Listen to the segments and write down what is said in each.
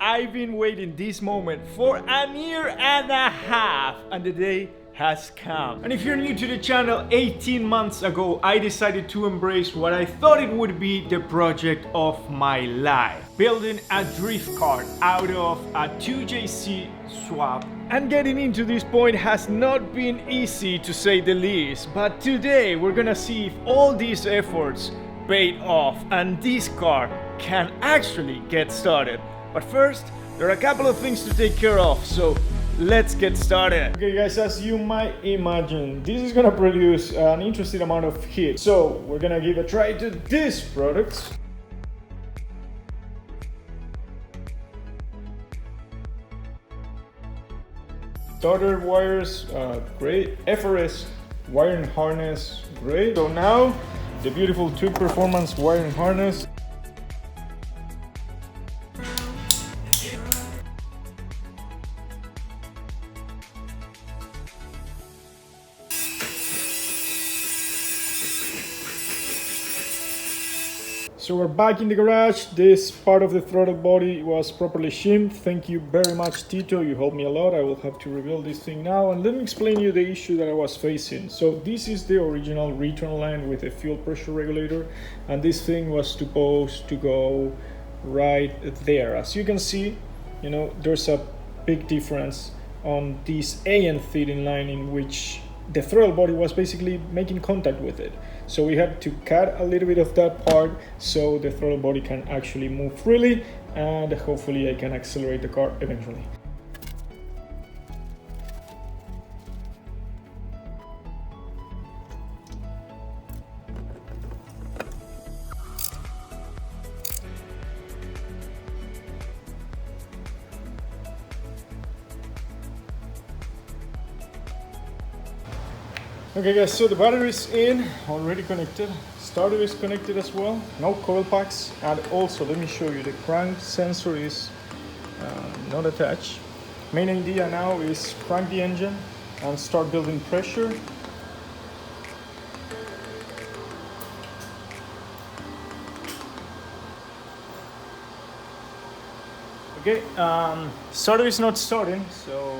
I've been waiting this moment for a year and a half, and the day has come. And if you're new to the channel, 18 months ago I decided to embrace what I thought it would be the project of my life. Building a drift kart out of a 2JZ swap. And getting into this point has not been easy, to say the least, but today we're gonna see if all these efforts paid off and this car can actually get started. But first, there are a couple of things to take care of, so let's get started. Okay guys, as you might imagine, this is gonna produce an interesting amount of heat. So we're gonna give a try to this product. Starter wires, great. FRS wiring harness, great. So now, the beautiful Tweak Performance wiring harness. So we're back in the garage. This part of the throttle body was properly shimmed. Thank you very much, Tito. You helped me a lot. I will have to rebuild this thing now. And let me explain you the issue that I was facing. So this is the original return line with a fuel pressure regulator. And this thing was supposed to go right there. As you can see, you know, there's a big difference on this AN feeding line in which the throttle body was basically making contact with it. So we had to cut a little bit of that part so the throttle body can actually move freely, and hopefully I can accelerate the car eventually. Okay guys, so the battery is in, already connected. Starter is connected as well, no coil packs. And also, let me show you, the crank sensor is not attached. Main idea now is crank the engine and start building pressure. Okay, starter is not starting, so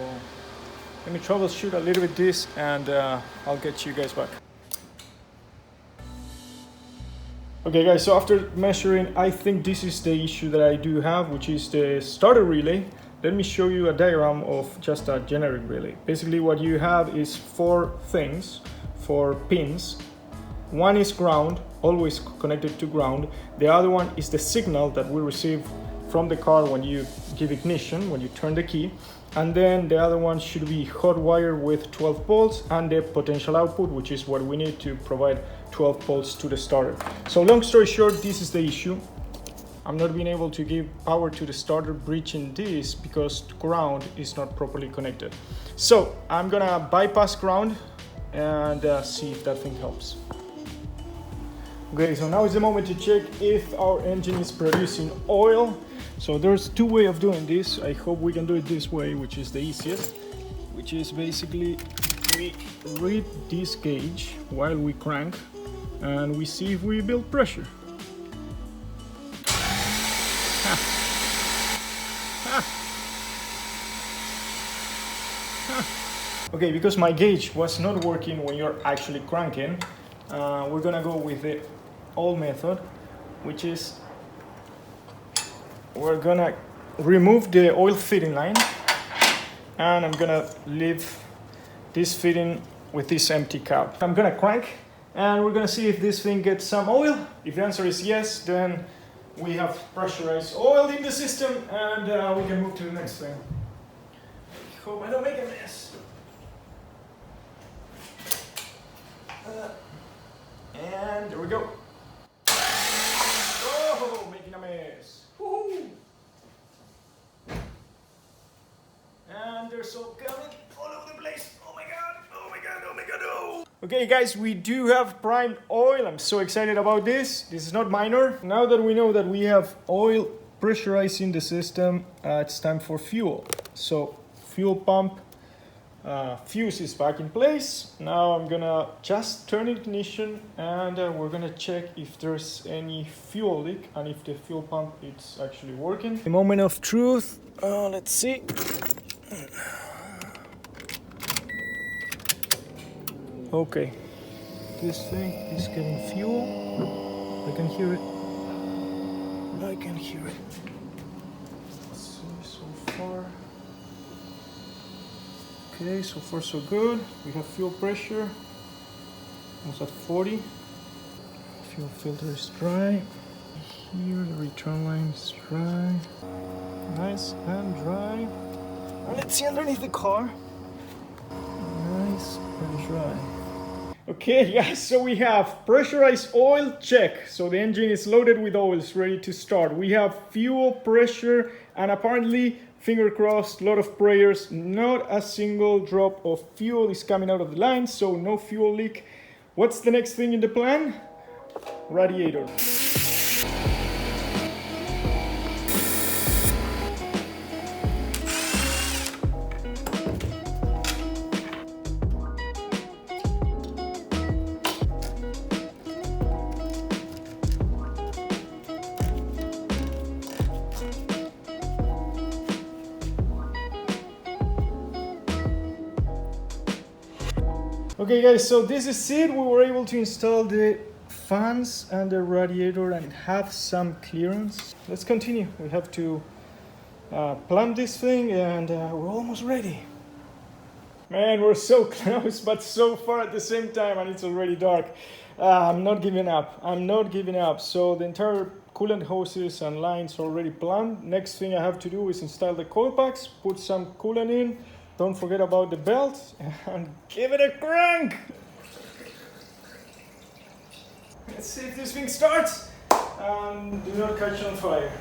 let me troubleshoot a little bit this, and I'll get you guys back. Okay guys, so after measuring, I think this is the issue that I do have, which is the starter relay. Let me show you a diagram of just a generic relay. Basically what you have is four pins. One is ground, always connected to ground. The other one is the signal that we receive from the car when you give ignition, when you turn the key. And then the other one should be hot wire with 12 volts and the potential output, which is what we need to provide 12 volts to the starter. So long story short, this is the issue. I'm not being able to give power to the starter breaching this because ground is not properly connected. So I'm gonna bypass ground and see if that thing helps. Okay, so now is the moment to check if our engine is producing oil. So there's two ways of doing this. I hope we can do it this way, which is the easiest, which is basically we read this gauge while we crank and we see if we build pressure. Okay, because my gauge was not working when you're actually cranking, we're gonna go with the old method, which is we're gonna remove the oil feeding line and I'm gonna leave this feeding with this empty cap. I'm gonna crank and we're gonna see if this thing gets some oil. If the answer is yes, then we have pressurized oil in the system and we can move to the next thing. Hope I don't make a mess. And there we go. Oh, making a mess. Woohoo! And there's all coming all over the place. Oh my god, oh my god, oh my god, oh! Okay guys, we do have primed oil. I'm so excited about this. This is not minor. Now that we know that we have oil pressurizing the system, it's time for fuel. So fuel pump fuse is back in place. Now I'm gonna just turn ignition and we're gonna check if there's any fuel leak and if the fuel pump is actually working. The moment of truth. Let's see. Okay, this thing is getting fuel. I can hear it. I can hear it. Let's see so far. Okay, so far so good. We have fuel pressure, almost at 40. Fuel filter is dry. Here the return line is dry. Nice and dry. And let's see underneath the car. Nice and dry. Okay guys, so we have pressurized oil, check. So the engine is loaded with oil, it's ready to start. We have fuel pressure and apparently, finger crossed, lot of prayers, not a single drop of fuel is coming out of the line, so no fuel leak. What's the next thing in the plan? Radiator. Okay guys, so this is it. We were able to install the fans and the radiator and have some clearance. Let's continue. We have to plumb this thing and we're almost ready. Man, we're so close but so far at the same time and it's already dark. I'm not giving up. I'm not giving up. So the entire coolant hoses and lines are already plumbed. Next thing I have to do is install the coil packs, put some coolant in. Don't forget about the belt and give it a crank. Let's see if this thing starts and do not catch on fire.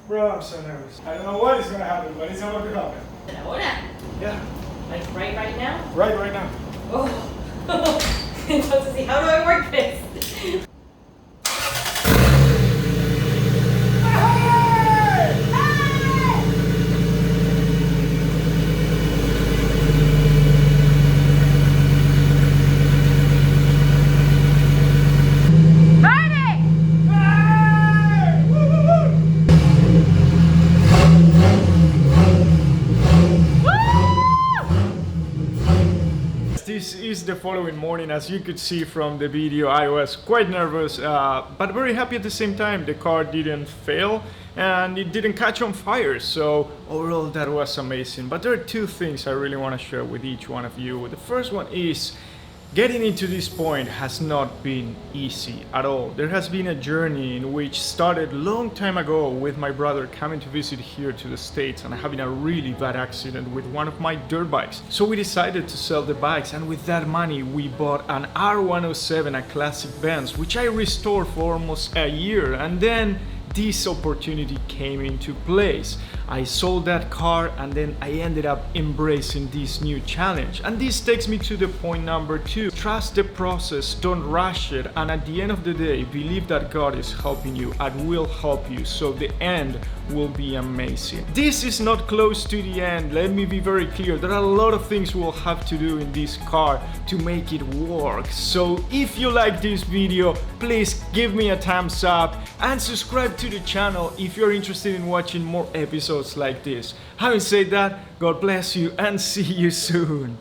Bro, I'm so nervous. I don't know what is gonna happen, but it's about to happen. Ahora? Yeah. Like right now? Right now. Oh. Entonces, how do I work this? This is the following morning. As you could see from the video, I was quite nervous, but very happy at the same time. The car didn't fail and it didn't catch on fire, so overall that was amazing. But there are two things I really want to share with each one of you. The first one is getting into this point has not been easy at all. There has been a journey in which started long time ago with my brother coming to visit here to the States and having a really bad accident with one of my dirt bikes. So we decided to sell the bikes, and with that money we bought an R107, a classic Benz, which I restored for almost a year, and then this opportunity came into place. I sold that car and then I ended up embracing this new challenge. And this takes me to the point number 2. Trust the process, don't rush it, and at the end of the day, believe that God is helping you and will help you, so the end will be amazing. This is not close to the end, let me be very clear. There are a lot of things we'll have to do in this car to make it work. So if you like this video, please give me a thumbs up and subscribe to the channel if you're interested in watching more episodes like this. Having said that, God bless you and see you soon.